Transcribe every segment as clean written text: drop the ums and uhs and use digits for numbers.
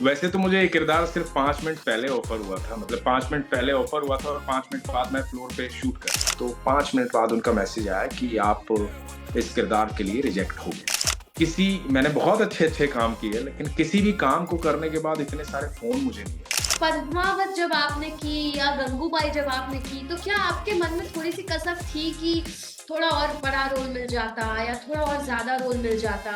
वैसे तो मुझे ये किरदार सिर्फ़ 5 मिनट पहले ऑफ़र हुआ था, मतलब 5 मिनट पहले ऑफ़र हुआ था और 5 मिनट बाद मैं फ्लोर पे शूट कर रहा था। तो 5 मिनट बाद उनका मैसेज आया कि आप इस किरदार के लिए रिजेक्ट हो गए। मैंने बहुत अच्छे-अच्छे काम किए, लेकिन किसी भी काम को करने के बाद इतने सारे फ़ोन मुझे नहीं आए। पद्मावत जब आपने की या गंगूबाई जब आपने की, तो क्या आपके मन में थोड़ी-सी कसक थी कि थोड़ा और बड़ा रोल मिल जाता या थोड़ा और ज़्यादा रोल मिल जाता?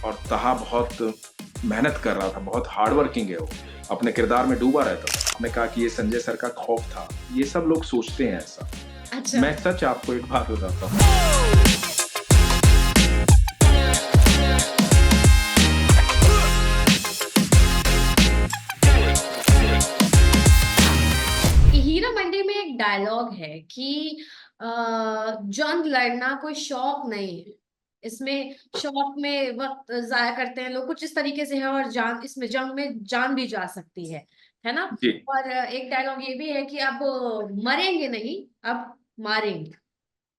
और तहा बहुत मेहनत कर रहा था, बहुत हार्ड वर्किंग है वो, अपने किरदार में डूबा रहता था। आपने कहा कि ये संजय सर का खौफ था, ये सब लोग सोचते हैं ऐसा। अच्छा। मैं सच आपको एक बात बताता हूँ। हीरा मंडी में एक डायलॉग है कि अ, जंग लड़ना कोई शौक नहीं है। इसमें शौक में वक़्त ज़ाया करते हैं लोग, कुछ इस तरीके से है और जान इसमें जंग में जान भी जा सकती है ना? जी, और एक डायलॉग ये भी है कि अब मरेंगे नहीं, अब मारेंगे,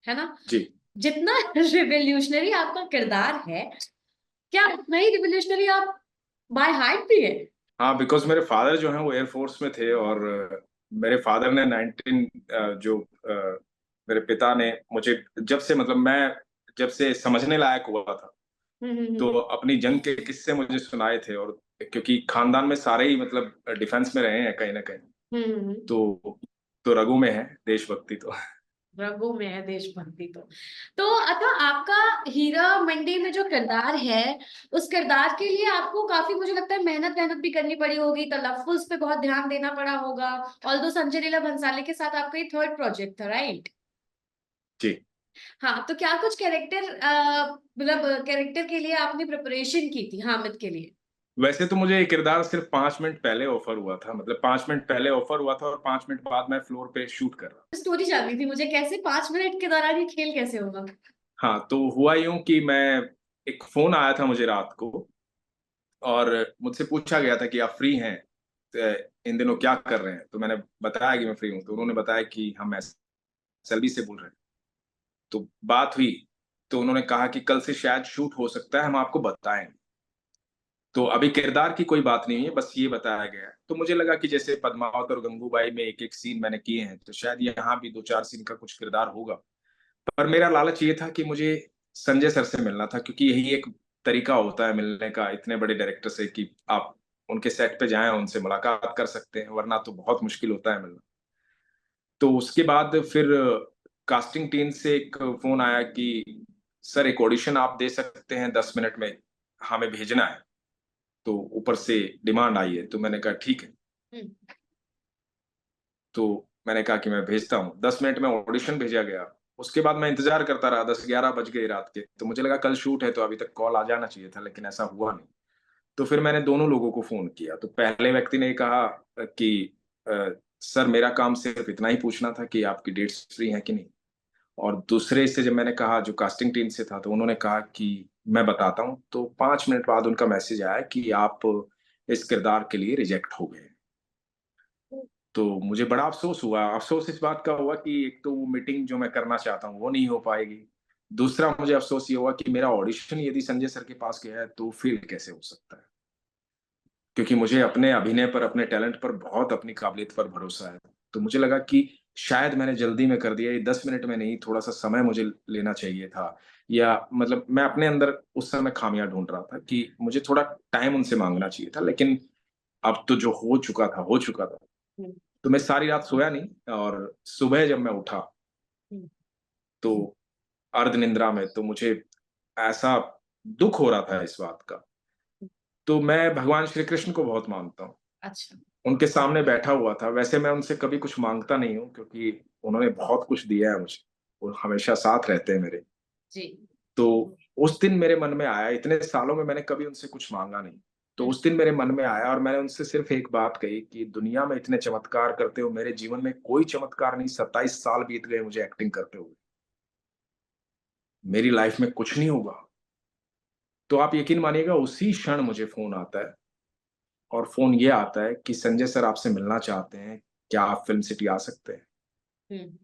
है ना? जी। जितना रिवॉल्यूशनरी आपका किरदार है, क्या उतना ही रिवॉल्यूशनरी आप बाय हार्ट भी है? हाँ, बिकॉज़ मेरे फ़ादर जो हैं वो एयर फ़ोर्स में थे और मेरे फ़ादर ने 19 मेरे पिता ने मुझे जब से समझने लायक हुआ था, हुँ, हुँ, तो हुँ। अपनी जंग के किस्से मुझे सुनाए थे और क्योंकि खानदान में सारे ही मतलब डिफेंस में रहे हैं कहीं न कहीं, हुँ, हुँ, हुँ। तो रगों में है देशभक्ति तो। रगों में है देशभक्ति तो। तो अच्छा, आपका हीरा मंडी में जो किरदार है, उस किरदार के लिए आपको काफ़ी मुझे लगता है मेहनत-वेहनत भी करनी पड़ी होगी, तलफ़्फ़ुज़ पे बहुत ध्यान देना पड़ा होगा। ऑल्दो संजय लीला भंसाली के साथ आपका ये 3rd प्रोजेक्ट था, राइट? जी। हाँ, तो क्या कुछ कैरेक्टर मतलब कैरेक्टर के लिए आपने प्रिपरेशन की थी हामिद के लिए? वैसे तो मुझे ये किरदार सिर्फ़ 5 मिनट पहले ऑफ़र हुआ था, मतलब 5 मिनट पहले ऑफ़र हुआ था और 5 मिनट बाद मैं फ्लोर पे शूट कर रहा। स्टोरी जाननी थी मुझे, कैसे 5 मिनट के दौरान ये खेल कैसे होगा? हाँ, तो हुआ यूँ कि एक फ़ोन आया था मुझे रात को और मुझसे पूछा गया था कि आप फ्री हैं? इन दिनों क्या कर रहे हैं? तो मैंने बताया कि मैं फ्री हूँ, तो उन्होंने बताया कि हम एसएलवी से बोल रहे हैं। तो बात हुई, तो उन्होंने कहा कि कल से शायद शूट हो सकता है, हम आपको बताएँगे। तो अभी किरदार की कोई बात नहीं है, बस ये बताया गया है। तो मुझे लगा कि जैसे पद्मावत और गंगूबाई में एक-एक सीन मैंने किए हैं, तो शायद यहाँ भी 2-4 सीन का कुछ किरदार होगा। पर मेरा लालच ये था कि मुझे संजय सर से मिलना था क्योंकि यही एक तरीका होता है मिलने का इतने बड़े डायरेक्टर से कि आप उनके सेट पे जाएँ, उनसे मुलाकात कर सकते हैं, वरना तो बहुत मुश्किल होता है मिलना। तो उसके बाद फिर कास्टिंग टीम से एक फ़ोन आया कि सर एक ऑडिशन आप दे सकते हैं 10 मिनट में, हमें भेजना है। तो ऊपर से डिमांड आई है, तो मैंने कहा ठीक है। हुँ। तो मैंने कहा कि मैं भेजता हूँ। 10 मिनट में ऑडिशन भेजा गया। उसके बाद मैं इंतज़ार करता रहा, 10-11 बज गए रात के। तो मुझे लगा कल शूट है तो अभी तक कॉल आ जाना चाहिए था, लेकिन ऐसा हुआ नहीं। तो फिर मैंने दोनों लोगों को फ़ोन किया। तो पहले व्यक्ति ने कहा कि अ, सर मेरा काम सिर्फ़ इतना ही पूछना था कि आपकी डेट्स फ्री हैं कि नहीं? और दूसरे से जब मैंने कहा जो कास्टिंग टीम से था, तो उन्होंने कहा कि मैं बताता हूँ। तो 5 मिनट बाद उनका मैसेज आया कि आप इस किरदार के लिए रिजेक्ट हो गए। तो मुझे बड़ा अफ़सोस हुआ। अफ़सोस इस बात का हुआ कि एक तो वो मीटिंग जो मैं करना चाहता हूँ, वो नहीं हो पाएगी। दूसरा मुझे अफ़सोस ये हुआ कि मेरा ऑडिशन यदि संजय सर के पास गया है, तो फ़ेल कैसे हो सकता है? क्योंकि मुझे अपने अभिनय पर, अपने टैलेंट पर बहुत अपनी काबिलियत पर भरोसा है। तो मुझे लगा कि शायद मैंने जल्दी में कर दिया, ये 10 मिनट में नहीं, थोड़ा-सा समय मुझे लेना चाहिए था या मतलब मैं अपने अंदर उस समय खामियाँ ढूँढ रहा था कि मुझे थोड़ा टाइम उनसे माँगना चाहिए था, लेकिन अब तो जो हो चुका था। हुँ, तो मैं सारी रात सोया नहीं और सुबह जब मैं उठा, हुँ। तो अर्ध निद्रा में, तो मुझे ऐसा दुःख हो रहा था इस बात का। तो मैं भगवान श्री कृष्ण को बहुत मानता हूँ। अच्छा। उनके सामने बैठा हुआ था। वैसे मैं उनसे कभी कुछ माँगता नहीं हूँ क्योंकि उन्होंने बहुत कुछ दिया है मुझे। वो हमेशा साथ रहते हैं मेरे। जी। तो उस दिन मेरे मन में आया, इतने सालों में मैंने कभी उनसे कुछ माँगा नहीं। तो हुँ, उस दिन मेरे मन में आया और मैंने उनसे सिर्फ़ एक बात कही कि दुनिया में इतने चमत्कार करते हो, मेरे जीवन में कोई चमत्कार नहीं, 27 साल बीत गए मुझे एक्टिंग करते हुए। मेरी लाइफ़ में कुछ नहीं होगा। तो आप यकीन मानिएगा उसी क्षण मुझे फ़ोन आता है और फ़ोन ये आता है कि संजय सर आपसे मिलना चाहते हैं, क्या आप फ़िल्म सिटी आ सकते हैं? हुँ,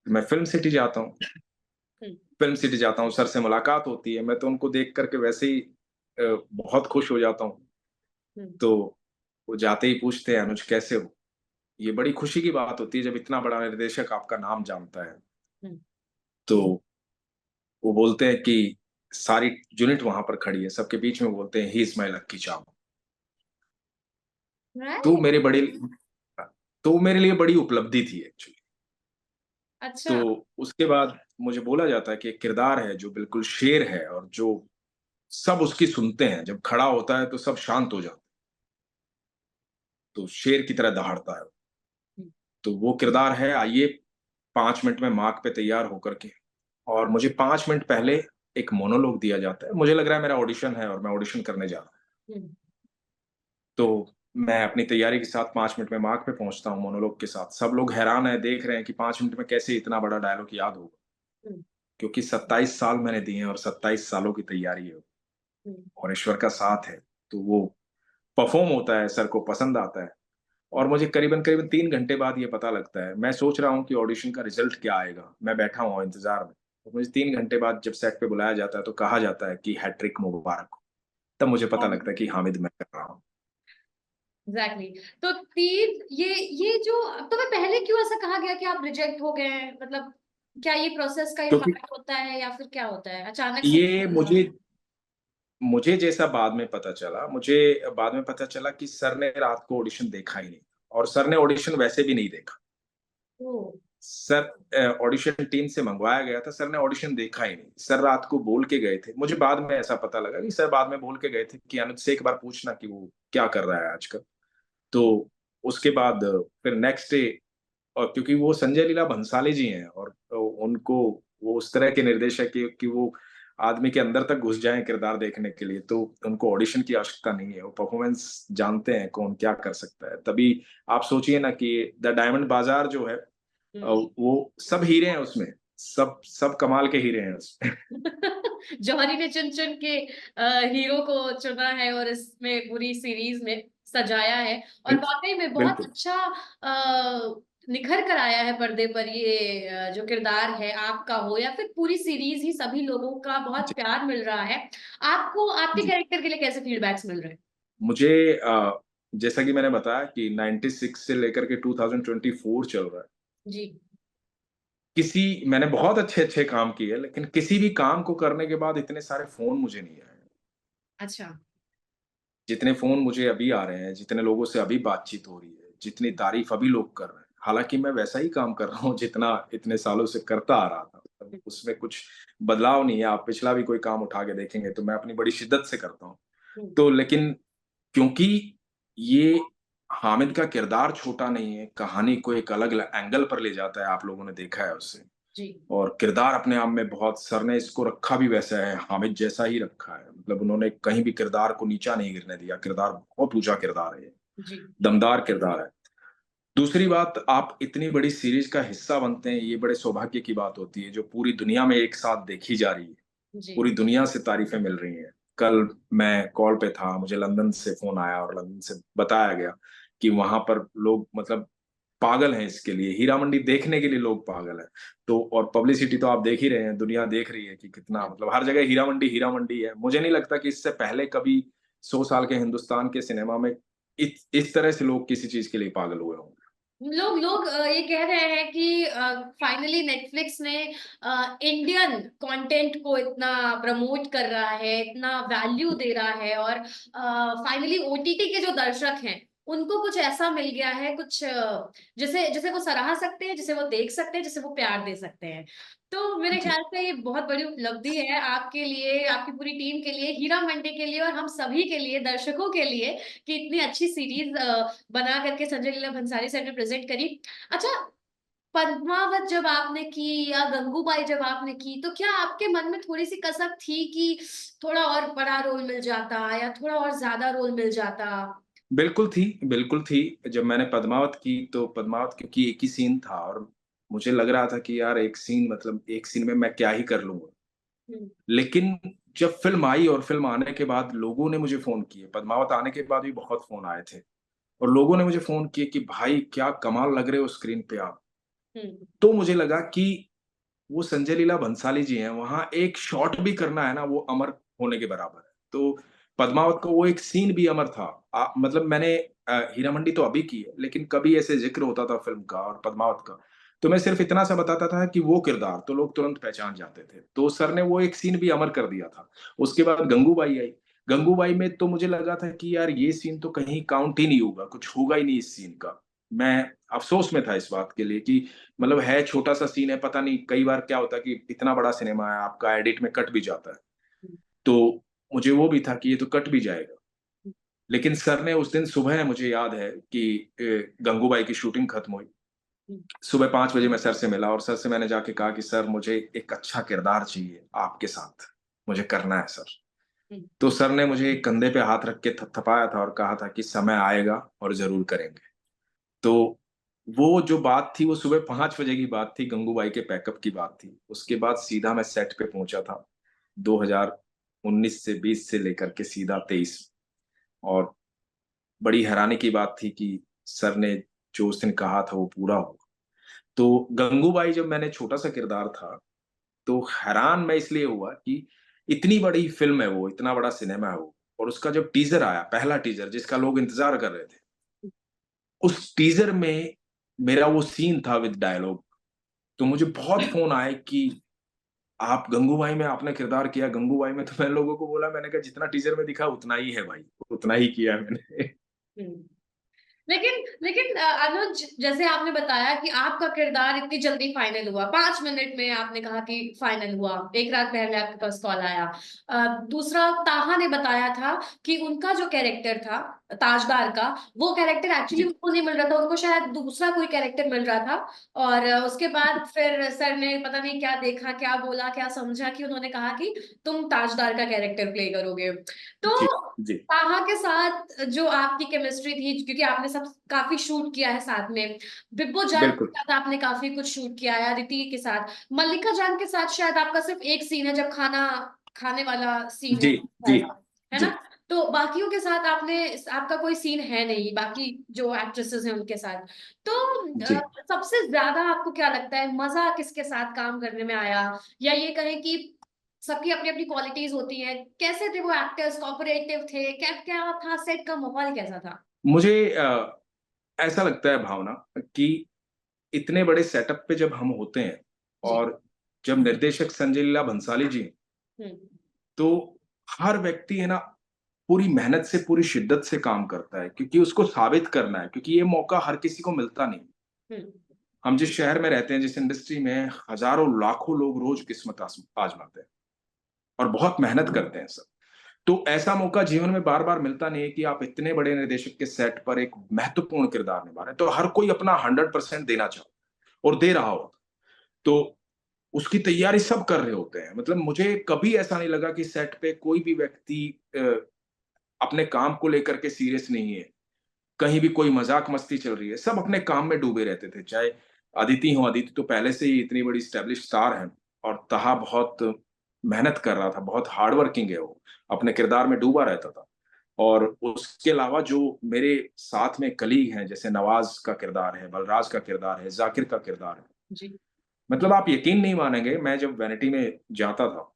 मैं फ़िल्म सिटी जाता हूँ। हुँ। फ़िल्म सिटी जाता हूँ, सर से मुलाकात होती है, मैं तो उनको देख कर के वैसे ही बहुत खुश हो जाता हूँ। हुँ, तो वो जाते ही पूछते हैं, "अनुज कैसे हो?" ये बड़ी खुशी की बात होती है जब इतना बड़ा निर्देशक आपका नाम जानता है। हुँ। तो वो बोलते हैं कि सारी यूनिट वहाँ पर खड़ी है, सबके बीच में बोलते हैं, "he is my lucky charm." तो राइट, मेरे बड़ी तो मेरे लिए बड़ी उपलब्धि थी एक्चुअली। तो अच्छा। उसके बाद मुझे बोला जाता है कि एक किरदार है जो बिल्कुल शेर है और जो सब उसकी सुनते हैं, जब खड़ा होता है तो सब शांत हो जाते हैं, तो शेर की तरह दहाड़ता है। हुँ, तो वो किरदार है, आइए 5 मिनट में मार्क पे तैयार होकर के, और मुझे 5 मिनट पहले एक मोनोलॉग दिया जाता है। मुझे लग रहा है मेरा ऑडिशन है और मैं ऑडिशन करने जा रहा हूँ। हुँ, तो मैं अपनी तैयारी के साथ 5 मिनट में मार्क पे पहुँचता हूँ मोनोलॉग के साथ। सब लोग हैरान हैं, देख रहे हैं कि 5 मिनट में कैसे इतना बड़ा डायलॉग याद होगा। हुँ, क्योंकि 27 साल मैंने दिए हैं और 27 सालों की तैयारी है हुँ। और ईश्वर का साथ है। तो वो परफ़ॉर्म होता है, सर को पसंद आता है और मुझे करीबन-करीबन 3 घंटे बाद ये पता लगता है। मैं सोच रहा हूँ कि ऑडिशन का रिज़ल्ट क्या आएगा? मैं बैठा हुआ हूँ इंतज़ार में। तो मुझे 3 घंटे बाद जब सेट पे बुलाया जाता है तो कहा जाता है कि हैट्रिक मुबारक हो। तब मुझे पता लगता है कि हामिद मैं कर रहा हूँ। एग्ज़ैक्टली। तो 3 ये जो तुम्हें पहले क्यों ऐसा कहा गया कि आप रिजेक्ट हो गए हैं? मतलब क्या ये प्रोसेस का ही क्योंकि पार्ट होता है या फिर क्या होता है? अचानक से ये मुझे जैसा बाद में पता चला, मुझे बाद में पता चला कि सर ने रात को ऑडिशन देखा ही नहीं और सर ने ऑडिशन वैसे भी नहीं देखा। ओह! सर ऑडिशन टीम से मंगवाया गया था, सर ने ऑडिशन देखा ही नहीं। सर रात को बोल के गए थे। मुझे बाद में ऐसा पता लगा कि सर बाद में बोल के गए थे कि अनुज से एक बार पूछना कि वो क्या कर रहा है आजकल। तो उसके बाद फिर नेक्स्ट डे, और क्योंकि वो संजय लीला भंसाली जी हैं और उनको वो उस तरह के निर्देशक कि वो आदमी के अंदर तक घुस जाएँ किरदार देखने के लिए, तो उनको ऑडिशन की आवश्यकता नहीं है। वो परफॉर्मेंस जानते हैं कौन क्या कर सकता है। तभी आप सोचिए ना कि द डायमंड बाज़ार जो है, हुँ। वो सब हीरे हैं उसमें, सब सब कमाल के हीरे हैं उसमें। जौहरी ने चुन-चुन के हीरो को चुना है और इसमें पूरी सीरीज़ में सजाया है और बिल वाक़ई में बहुत बिल्कुल। अच्छा निखर कर आया है पर्दे पर ये जो किरदार है आपका हो या फिर पूरी सीरीज़ ही सभी लोगों का बहुत जी, प्यार मिल रहा है। आपको आपके जी। कैरेक्टर के लिए कैसे फीडबैक्स मिल रहे हैं? मुझे जैसा कि मैंने बताया कि 96 से लेकर के 2024 चल रहा है। जी। मैंने बहुत अच्छे-अच्छे काम किए, लेकिन किसी भी काम को करने के बाद इतने सारे फ़ोन मुझे नहीं आए। अच्छा। जितने फ़ोन मुझे अभी आ रहे हैं, जितने लोगों से अभी बातचीत हो रही है, जितनी तारीफ़ अभी लोग कर रहे हैं। हालाँकि मैं वैसा ही काम कर रहा हूँ जितना इतने सालों से करता आ रहा था। मतलब हुँ, उसमें कुछ बदलाव नहीं है। आप पिछला भी कोई काम उठा के देखेंगे तो मैं अपनी बड़ी शिद्दत से करता हूँ। हुँ, तो लेकिन क्योंकि ये हामिद का किरदार छोटा नहीं है, कहानी को एक अलग ल एंगल पर ले जाता है, आप लोगों ने देखा है उसे। जी। और किरदार अपने आप में बहुत, सर ने इसको रखा भी वैसा है, हामिद जैसा ही रखा है। मतलब उन्होंने कहीं भी किरदार को नीचा नहीं गिरने दिया, किरदार बहुत ऊँचा किरदार है ये, जी। दमदार किरदार है। दूसरी बात, आप इतनी बड़ी सीरीज़ का हिस्सा बनते हैं, ये बड़े सौभाग्य की बात होती है, जो पूरी दुनिया में एक साथ देखी जा रही है। जी। पूरी दुनिया से तारीफ़ें मिल रही हैं। कल मैं कॉल पे था, मुझे लंदन से फ़ोन आया और लंदन से बताया गया कि वहाँ पर लोग मतलब पागल हैं इसके लिए, हीरा मंडी देखने के लिए लोग पागल हैं। तो और पब्लिसिटी तो आप देख ही रहे हैं, दुनिया देख रही है कि कितना हुँ। मतलब हर जगह हीरा मंडी है। मुझे नहीं लगता कि इससे पहले कभी 100 साल के हिंदुस्तान के सिनेमा में इस तरह से लोग किसी चीज़ के लिए पागल हुए होंगे। लोग लोग ये कह रहे हैं कि फाइनली नेटफ्लिक्स ने इंडियन कंटेंट को इतना प्रमोट कर रहा है, इतना वैल्यू दे रहा है और फाइनली ओटीटी के जो दर्शक हैं, उनको कुछ ऐसा मिल गया है, कुछ जिसे जिसे वो सराह सकते हैं, जिसे वो देख सकते हैं, जिसे वो प्यार दे सकते हैं। तो मेरे जी। ख्याल से ये बहुत बड़ी उपलब्धि है आपके लिए, आपकी पूरी टीम के लिए, हीरा मंडी के लिए और हम सभी के लिए, दर्शकों के लिए कि इतनी अच्छी सीरीज़ बना करके संजय लीला भंसाली सर ने प्रेज़ेंट करी। अच्छा, पद्मावत जब आपने की या गंगूबाई जब आपने की, तो क्या आपके मन में थोड़ी-सी कसक थी कि थोड़ा और बड़ा रोल मिल जाता या थोड़ा और ज़्यादा रोल मिल जाता? बिल्कुल थी। जब मैंने पद्मावत की तो पद्मावत क्योंकि एक ही सीन था और मुझे लग रहा था कि यार एक सीन, मतलब एक सीन में मैं क्या ही कर लूँगा। हुँ, लेकिन जब फ़िल्म आई और फ़िल्म आने के बाद लोगों ने मुझे फ़ोन किए, पद्मावत आने के बाद भी बहुत फ़ोन आए थे और लोगों ने मुझे फ़ोन किए कि भाई क्या कमाल लग रहे हो स्क्रीन पे आप। हुँ, तो मुझे लगा कि वो संजय लीला भंसाली जी हैं, वहाँ एक शॉट भी करना है ना वो अमर होने के बराबर है। तो पद्मावत का वो एक सीन भी अमर था। मतलब मैंने हीरा मंडी तो अभी की है, लेकिन कभी ऐसे ज़िक्र होता था फ़िल्म का और पद्मावत का, तो मैं सिर्फ़ इतना सा बताता था कि वो किरदार, तो लोग तुरंत पहचान जाते थे। तो सर ने वो एक सीन भी अमर कर दिया था। उसके बाद गंगूबाई आई। गंगूबाई में तो मुझे लगा था कि यार ये सीन तो कहीं काउंट ही नहीं होगा, कुछ होगा ही नहीं इस सीन का। मैं अफ़सोस में था इस बात के लिए कि मतलब है छोटा-सा सीन है, पता नहीं कई बार क्या होता है कि इतना बड़ा सिनेमा है, आपका एडिट में कट भी जाता है। तो मुझे वो भी था कि ये तो कट भी जाएगा। लेकिन सर ने उस दिन सुबह मुझे याद है कि गंगूबाई की शूटिंग खत्म हुई। सुबह 5 बजे मैं सर से मिला और सर से मैंने जाके कहा कि सर मुझे एक अच्छा किरदार चाहिए आपके साथ, मुझे करना है सर। तो सर ने मुझे कंधे पे हाथ रख के थपथपाया था और कहा था कि समय आएगा और ज़रूर करेंगे। तो वो जो बात थी वो सुबह 5 बजे की बात थी, गंगूबाई के पैकअप की बात थी। उसके बाद सीधा मैं सेट पे पहुँचा था। 2019 से 20 से लेकर के सीधा 23, और बड़ी हैरानी की बात थी कि सर ने जो उस दिन कहा था वो पूरा हुआ। तो गंगूबाई जब मैंने छोटा-सा किरदार था, तो हैरान मैं इसलिए हुआ कि इतनी बड़ी फ़िल्म है वो, इतना बड़ा सिनेमा है वो, और उसका जब टीज़र आया, पहला टीज़र जिसका लोग इंतज़ार कर रहे थे, उस टीज़र में मेरा वो सीन था विद डायलॉग। तो मुझे बहुत फ़ोन आए कि आप गंगूबाई में आपने किरदार किया, गंगूबाई में। तो मैंने लोगों को बोला, मैंने कहा जितना टीज़र में दिखा उतना ही है भाई, उतना ही किया है मैंने। हुँ। लेकिन लेकिन अनुज, जैसे आपने बताया कि आपका किरदार इतनी जल्दी फाइनल हुआ, 5 मिनट में आपने कहा कि फाइनल हुआ, 1 रात पहले आपके पास कॉल आया। दूसरा, ताहा ने बताया था कि उनका जो कैरेक्टर था ताजदार का, वो कैरेक्टर एक्चुअली जी, उनको नहीं मिल रहा था, उनको शायद दूसरा कोई कैरेक्टर मिल रहा था। और उसके बाद फिर सर ने पता नहीं क्या देखा, क्या बोला, क्या समझा कि उन्होंने कहा कि तुम ताजदार का कैरेक्टर प्ले करोगे। तो जी, जी, ताहा के साथ जो आपकी केमिस्ट्री थी, क्योंकि आपने सब काफी शूट किया है साथ में, बिब्बो जान के बिल्कुल। साथ आपने काफी कुछ शूट किया है, अदिति के साथ, मल्लिका जान के साथ शायद आपका सिर्फ एक सीन है जब खाना खाने वाला सीन है जी, जी, शायद, है जी, ना? तो बाकियों के साथ आपका कोई सीन है नहीं, बाकी जो एक्ट्रेसेस हैं उनके साथ। तो जी। सबसे ज्यादा आपको क्या लगता है मजा किसके साथ काम करने में आया, या ये कहें कि सबकी अपनी-अपनी क्वालिटीज़ होती हैं। कैसे थे वो एक्टर्स, कोऑपरेटिव थे? क्या क्या था, सेट का माहौल कैसा था? मुझे ऐसा लगता है भावना कि इतने बड़े सेटअप पे जब हम होते हैं जी। और जब निर्देशक संजय लीला भंसाली जी हैं, हुँ, तो हर व्यक्ति है ना पूरी मेहनत से, पूरी शिद्दत से काम करता है क्योंकि उसको साबित करना है, क्योंकि ये मौका हर किसी को मिलता नहीं। हुँ, हम जिस शहर में रहते हैं, जिस इंडस्ट्री में हज़ारों, लाखों लोग रोज़ किस्मत आज़माते हैं और बहुत मेहनत करते हैं सब। तो ऐसा मौका जीवन में बार-बार मिलता नहीं है कि आप इतने बड़े निर्देशक के सेट पर एक महत्वपूर्ण किरदार निभा रहे हैं। तो हर कोई अपना 100% देना चाहे और दे रहा हो। तो उसकी तैयारी सब कर रहे होते हैं। मतलब मुझे कभी ऐसा नहीं लगा कि सेट पे कोई भी व्यक्ति अपने काम को लेकर के सीरियस नहीं है। कहीं भी कोई मज़ाक-मस्ती चल रही है, सब अपने काम में डूबे रहते थे। चाहे अदिति हों, अदिति तो पहले से ही इतनी बड़ी एस्टेब्लिश्ड स्टार हैं, और तहा बहुत मेहनत कर रहा था, बहुत हार्ड वर्किंग है वो, अपने किरदार में डूबा रहता था। और उसके अलावा जो मेरे साथ में कलीग हैं, जैसे नवाज़ का किरदार है, बलराज का किरदार है, ज़ाकिर का किरदार है। जी। मतलब आप यकीन नहीं मानेंगे, मैं जब वैनिटी में जाता था,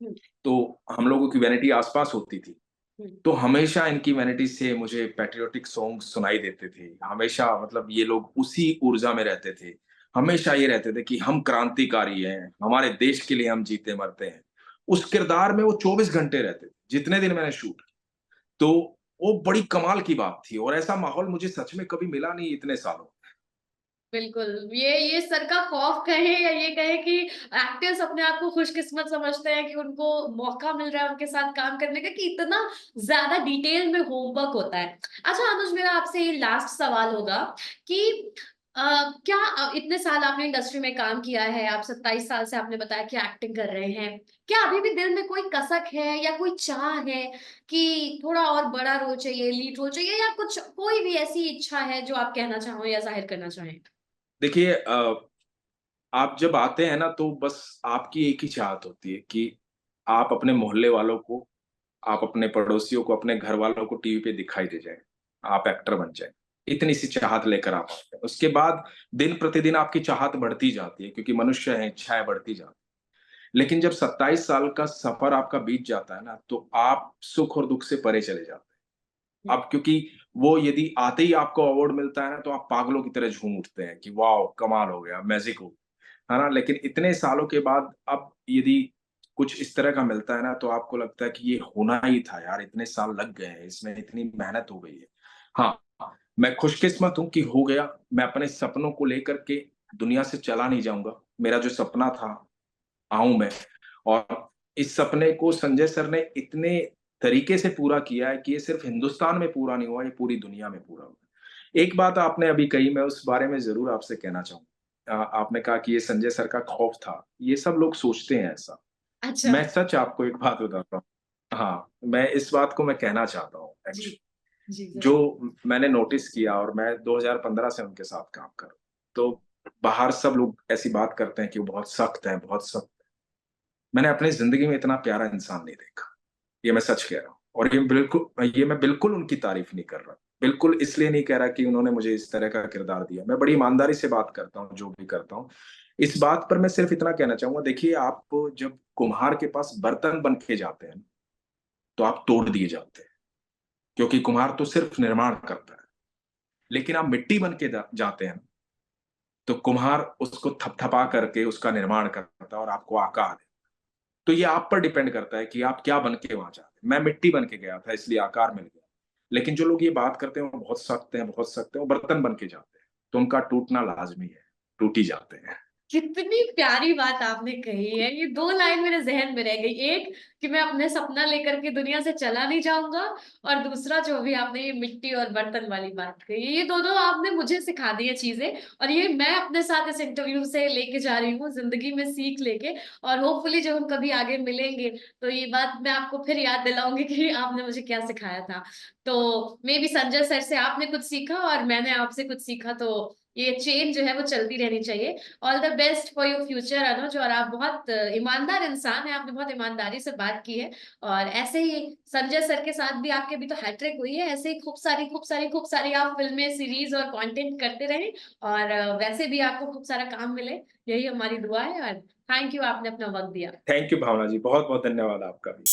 हुँ, तो हम लोगों की वैनिटी आस-पास होती थी। हुँ, तो हमेशा इनकी वैनिटी से मुझे पैट्रियोटिक सॉन्ग सुनाई देते थे। हमेशा मतलब ये लोग उसी ऊर्जा में रहते थे। हमेशा ये रहते थे कि हम क्रांतिकारी हैं, हमारे देश के लिए हम जीते-मरते हैं। उस किरदार में वो 24 घंटे रहते थे, जितने दिन मैंने शूट किया। तो वो बड़ी कमाल की बात थी और ऐसा माहौल मुझे सच में कभी मिला नहीं इतने सालों में। बिल्कुल। ये सर का खौफ कहें या ये कहें कि एक्टर्स अपने आप को खुशकिस्मत समझते हैं कि उनको मौका मिल रहा है उनके साथ काम करने का, कि इतना ज़्यादा डिटेल में होमवर्क होता है। अच्छा अनुज, मेरा आपसे ये लास्ट सवाल होगा कि क्या इतने साल आपने इंडस्ट्री में काम किया है, आप 27 साल से आपने बताया कि एक्टिंग कर रहे हैं। क्या अभी भी दिल में कोई कसक है या कोई चाह है कि थोड़ा और बड़ा रोल चाहिए, लीड रोल चाहिए, या कुछ कोई भी ऐसी इच्छा है जो आप कहना चाहो या ज़ाहिर करना चाहें? देखिए आप जब आते हैं ना तो बस आपकी एक ही चाहत होती है कि आप अपने मोहल्ले वालों को, आप अपने पड़ोसियों को, अपने घर वालों को टीवी पे दिखाई दे जाएँ, आप एक्टर बन जाएँ। इतनी सी चाहत लेकर आप आते हैं। उसके बाद दिन-प्रतिदिन आपकी चाहत बढ़ती जाती है क्योंकि मनुष्य हैं, इच्छाएँ बढ़ती जाती हैं। लेकिन जब 27 साल का सफ़र आपका बीत जाता है ना, तो आप सुख और दुःख से परे चले जाते हैं। अब क्योंकि वो यदि आते ही आपको अवार्ड मिलता है ना, तो आप पागलों की तरह झूम उठते हैं कि वॉव! कमाल हो गया, मैजिक हो गया, है ना? लेकिन इतने सालों के बाद अब यदि कुछ इस तरह का मिलता है ना, तो आपको लगता है कि ये होना ही था यार, इतने साल लग गए हैं, इसमें इतनी मेहनत हो गई है। हाँ, मैं खुशकिस्मत हूँ कि हो गया, मैं अपने सपनों को लेकर के दुनिया से चला नहीं जाऊँगा। मेरा जो सपना था, आऊँ मैं, और इस सपने को संजय सर ने इतने तरीके से पूरा किया है कि ये सिर्फ़ हिंदुस्तान में पूरा नहीं हुआ, ये पूरी दुनिया में पूरा हुआ। एक बात आपने अभी कही, मैं उस बारे में ज़रूर आपसे कहना चाहूँ। आपने कहा कि ये संजय सर का खौफ था, ये सब लोग सोचते हैं ऐसा। अच्छा। मैं सच आपको एक बात बताता हूँ। हाँ, मैं इस बात को मैं कहना चाहता हूँ जी, एक्चुअली। जी, ज़रूर। जो मैंने नोटिस किया, और मैं 2015 से उनके साथ काम कर रहा हूँ। तो बाहर सब लोग ऐसी बात करते हैं कि वो बहुत सख्त हैं, बहुत सख्त। मैंने अपनी ज़िंदगी में इतना प्यारा इंसान नहीं देखा। ये मैं सच कह रहा हूँ, और ये मैं बिल्कुल उनकी तारीफ़ नहीं कर रहा। बिल्कुल इसलिए नहीं कह रहा कि उन्होंने मुझे इस तरह का किरदार दिया। मैं बड़ी ईमानदारी से बात करता हूँ, जो भी करता हूँ। इस बात पर मैं सिर्फ़ इतना कहना चाहूँगा, देखिए आप जब कुम्हार के पास बर्तन बन के जाते हैं, तो आप तोड़ दिए जाते हैं, क्योंकि कुम्हार तो सिर्फ़ निर्माण करता है। लेकिन आप मिट्टी बन के जाते हैं, तो कुम्हार उसको थपथपा करके उसका निर्माण करता है और आपको आकार देता है। तो ये आप पर डिपेंड करता है कि आप क्या बन के वहाँ जाते हैं। मैं मिट्टी बन के गया था, इसलिए आकार मिल गया। लेकिन जो लोग ये बात करते हैं वो बहुत सख्त हैं, बहुत सख्त हैं, वो बर्तन बन के जाते हैं, तो उनका टूटना लाज़मी है, टूट ही जाते हैं। कितनी प्यारी बात आपने कही है। ये 2 लाइन मेरे ज़हन में रह गई। एक कि मैं अपने सपना लेकर के दुनिया से चला नहीं जाऊँगा, और दूसरा जो भी आपने ये मिट्टी और बर्तन वाली बात कही, ये दोनों आपने मुझे सिखा दी है चीज़ें, और ये मैं अपने साथ इस इंटरव्यू से लेके जा रही हूँ, ज़िंदगी में सीख लेके, और होपफुली जब हम कभी आगे मिलेंगे, तो ये बात मैं आपको फिर याद दिलाऊँगी कि आपने मुझे क्या सिखाया था। तो मेबी संजय सर से आपने कुछ सीखा और मैंने आपसे कुछ सीखा, तो ये चेन जो है वो चलती रहनी चाहिए। All the best for your future Anuj, और आप बहुत ईमानदार इंसान हैं, आपने बहुत ईमानदारी से बात की है, और ऐसे ही संजय सर के साथ भी आपके भी तो हैट्रिक हुई है, ऐसे ही खूब सारी आप फ़िल्में, सीरीज़ और कंटेंट करते रहें, और वैसे भी आपको खूब सारा काम मिले, यही हमारी दुआ है, और थैंक यू आपने अपना वक़्त दिया। थैंक यू भावना जी, बहुत-बहुत धन्यवाद आपका भी।